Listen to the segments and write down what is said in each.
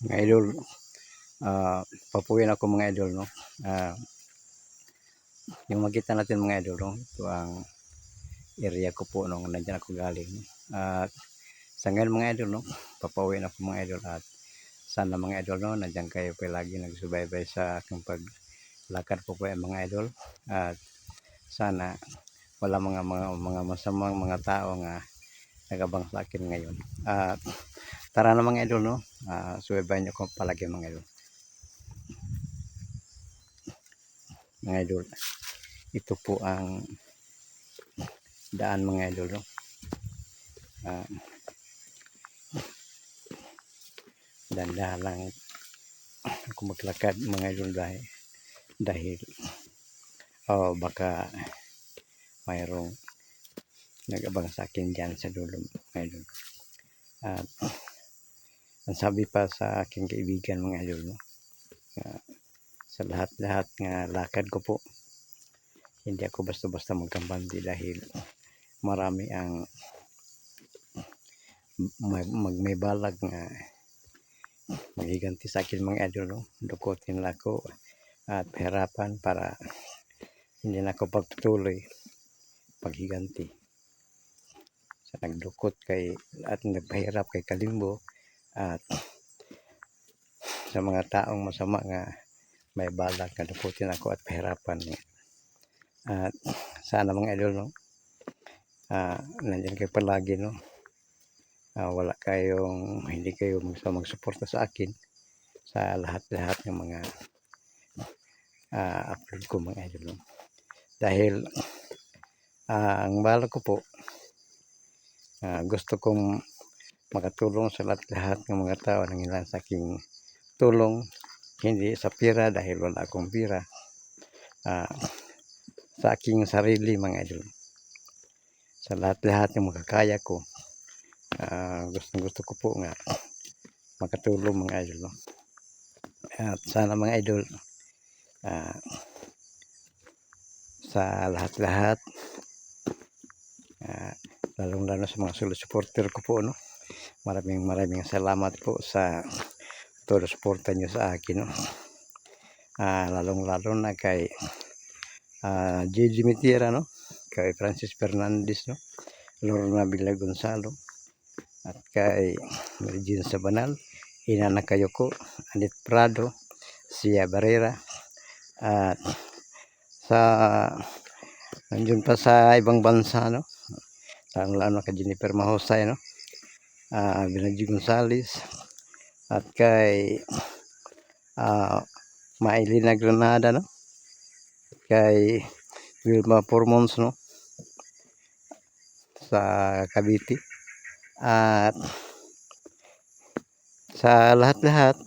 Mga idol, papuwin ako mga idol, no? Ah, yung makita natin mga idol, no? Ito ang area ko po nung nandiyan ako galing. No? At sa ngayon mga idol, no? Papuwin ako mga idol at sana mga idol, no? Nandiyan kayo palagi nagsubaybay sa aking paglakad po po mga idol. At sana wala mga masamang mga tao nga nagabang sa akin ngayon. At tara na mga idol, no? Subaybayan niyo ko palagi mga idol. Mga idol, ito po ang daan mga idol, no? Uh, Dandahan lang ako maglakad mga idol dahil baka mayroong nag-abang sa akin dyan sa dulo mga idol. At ang sabi pa sa aking kaibigan mga idol, no? Sa lahat-lahat nga lakad ko po, hindi ako basta-basta magkambandi dahil marami ang may balag nga magiganti sa akin mga idol, no? Dukutin lang ako at hirapan para hindi na ako pagtutuloy paghiganti sa nagdukot kay at nagpahirap kay Kalimbo at sa mga taong masama nga may balag na dukutin ako at pahirapan niya. At sana mga idol, no? Nandiyan kayo palagi, no? Wala kayong, hindi kayo magsuporta sa akin sa lahat-lahat ng mga upload ko mga idol, no? Dahil ang bala ko po, gusto kong makatulong sa lahat-lahat ng mga tao ng ilan sa aking tulong, hindi sa pira dahil wala akong pira, sa aking sarili mga idol, sa lahat-lahat ng makakaya ko. Gusto ko po nga makatulong mga idol, no? At sana mga idol, sa lahat-lahat, lalong-lalo sa mga supporter ko po, no? Maraming salamat po sa todo suporta nyo sa akin, no? Lalong-lalo na kay JJ Mitira, no? Kay Francis Fernandez, no? Lorna Villa Gonzalo at kay Regine Sabanal, Inana Kayoko, Anit Prado, Sia Barrera, at sa nandiyon pa sa ibang bansa, no? Lalo na kay Jennifer Mahosay, no? Binaji Gonzales at kay Maylina Granada, no? Kay Wilma Formons, no? Sa Cavite. At sa lahat-lahat,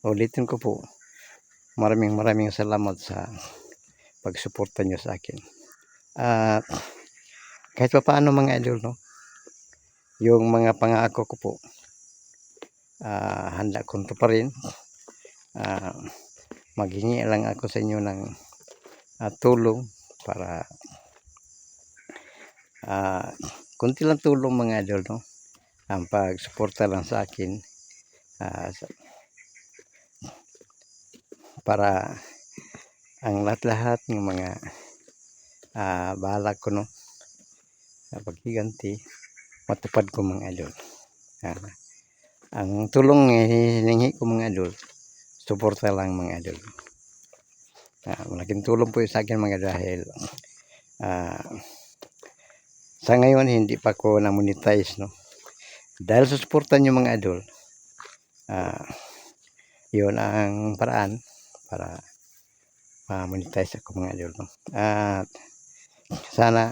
ulitin ko po, maraming salamat sa pagsuporta nyo sa akin. At kahit pa paano mga idol, no? Yung mga pangako ko po, handa kong tuparin. Maghingi lang ako sa inyo ng tulong para kunti lang tulong mga idol, no? Ang pagsuporta lang sa akin para ang lahat-lahat ng mga balak ko, no? Paghiganti matupad ko mga idol. Ang tulong hiningi ko mga idol, suporta lang mga idol. Malaking tulong po sa akin mga dahil sa ngayon hindi pa ko na-monetize, no? Dahil sa suporta nyo mga idol, yun ang paraan para ma-monetize ako mga idol, no? At sana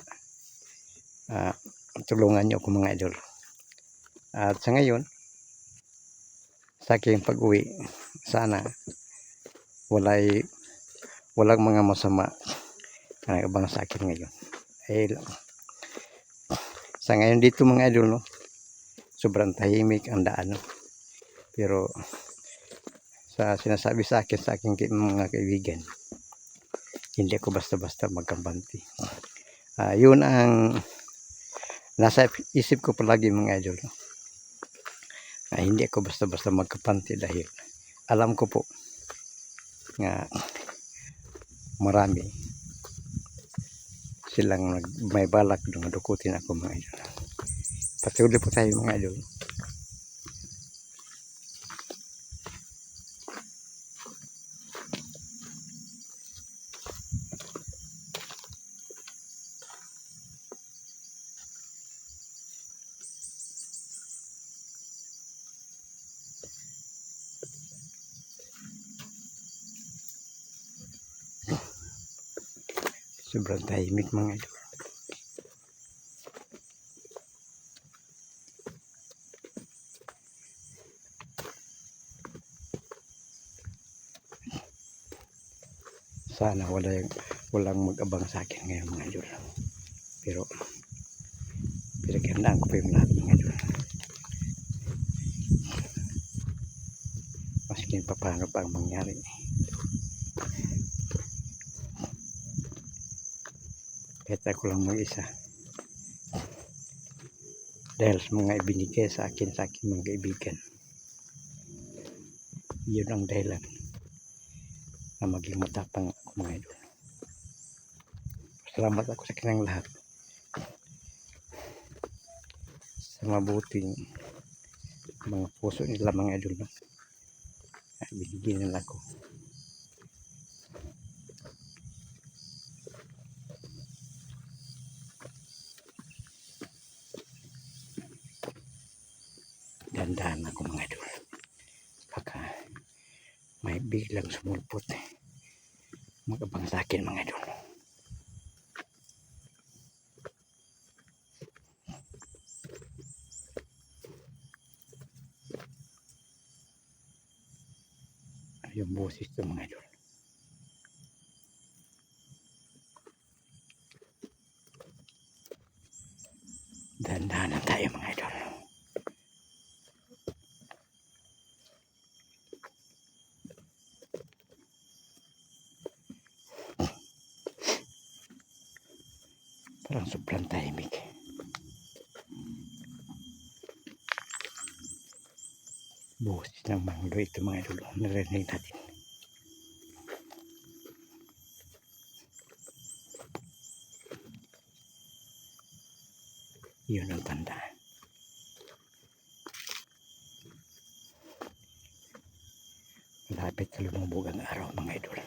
tulungan nyo ako mga idol. At sa ngayon, sa aking pag-uwi, sana walang mga masama na nag-abang sa akin ngayon. Sa ngayon dito mga idol, no? Sobrang tahimik ang daan, no? Pero sa sinasabi sa akin sa aking mga kaibigan, hindi ako basta-basta magkambanti. Yun ang nasa isip ko palagi mga idol, no? Ay, hindi ako basta-basta magkapanti dahil alam ko po nga marami silang may balak na dukutin ako mga idol. Patuloy po tayo mga idol. Sobrang tahimik mga idol. Sana walang mag-abang sa akin ngayon mga idol. Pero pinaghandaan ko pa yung lahat mga idol. Maskin pa paano pa ang mangyari. Kahit ako lang mag-isa. Dahil sa mga ibinigay sa akin mga kaibigan. Yun ang dahilan na maging matapang ako mga idol. Salamat ako sa kanilang lahat. Sa mabuting mga puso nila mga idol. Binigyan nila ako. Dandahan ako mga idol. Baka may biglang sumulpot. Mag-abang sa akin mga idol. Yung boses ito mga idol. Dandahan tayo mga idol. Parang sobrang tahimik. Boses ng manglo ito mga idol. Narinig natin. Yun ang tanda. Malapit na lumubog ang araw mga idol.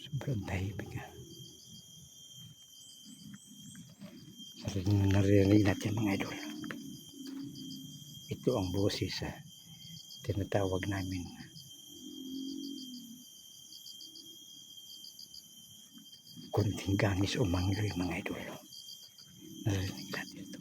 Sobrang tahimik nga. Narinig natin mga idol. Ito ang boses sa tinatawag namin kunting gangis o mangloy mga idol. Narinig natin ito.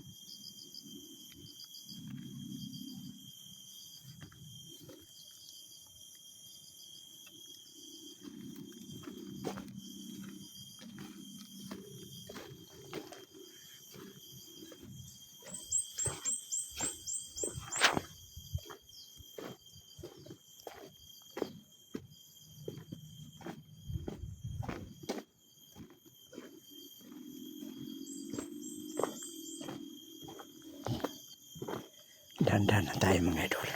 Dandan na tayo mga idol.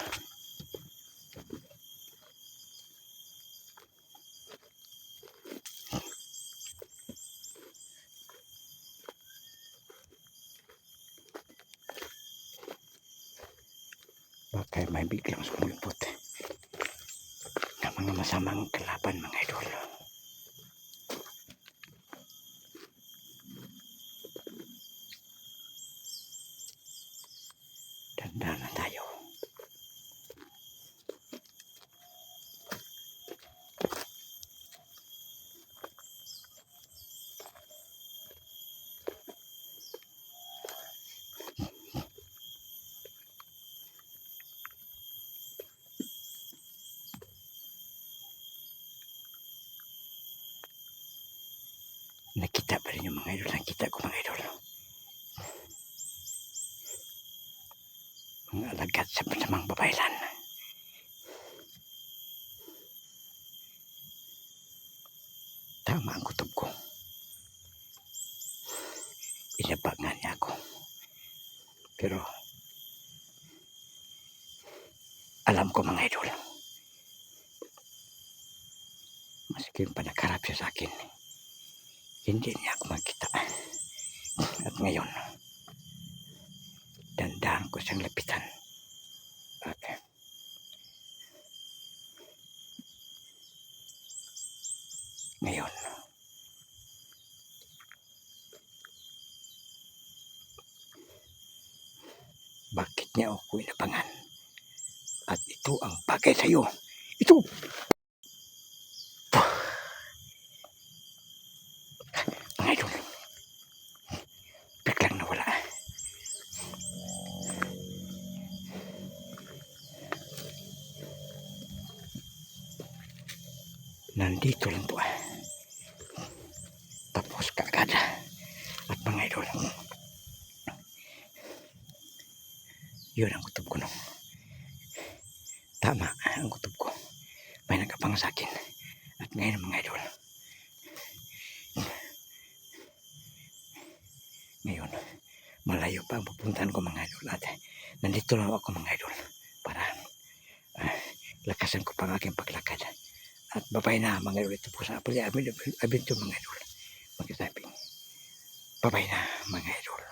Baka may biglang sumulpot na mga masamang kalaban mga idol. Dandan na tayo. Nakita pa rin yung mga idol. Nakita ko mga idol. Mga alagad sa masamang babaylan. Tama ang kutob ko. inabangan niya ako. Pero alam ko mga idol, maski pa nagharap siya sa akin, hindi niya ako makita. At ngayon, dandahan ko siyang lapitan. Okay. Ngayon, bakit niya ako inabangan? At ito ang bagay sa iyo. Ito! Mga idol, biglang nawala. Nandito lang to. Tapos kaagad. At mga idol, yun ang kutob ko, no? Tama ang kutob ko. May nagabang sa akin. At ngayon mga idol, ngayon, malayo pa ang pupuntahan ko mga idol. At nandito lang ako mga idol para lakasan ko pa ang aking paglakad. At babay na mga idol. Ito po sa Apple Abinto mga idol. Magkasabing babay na mga idol.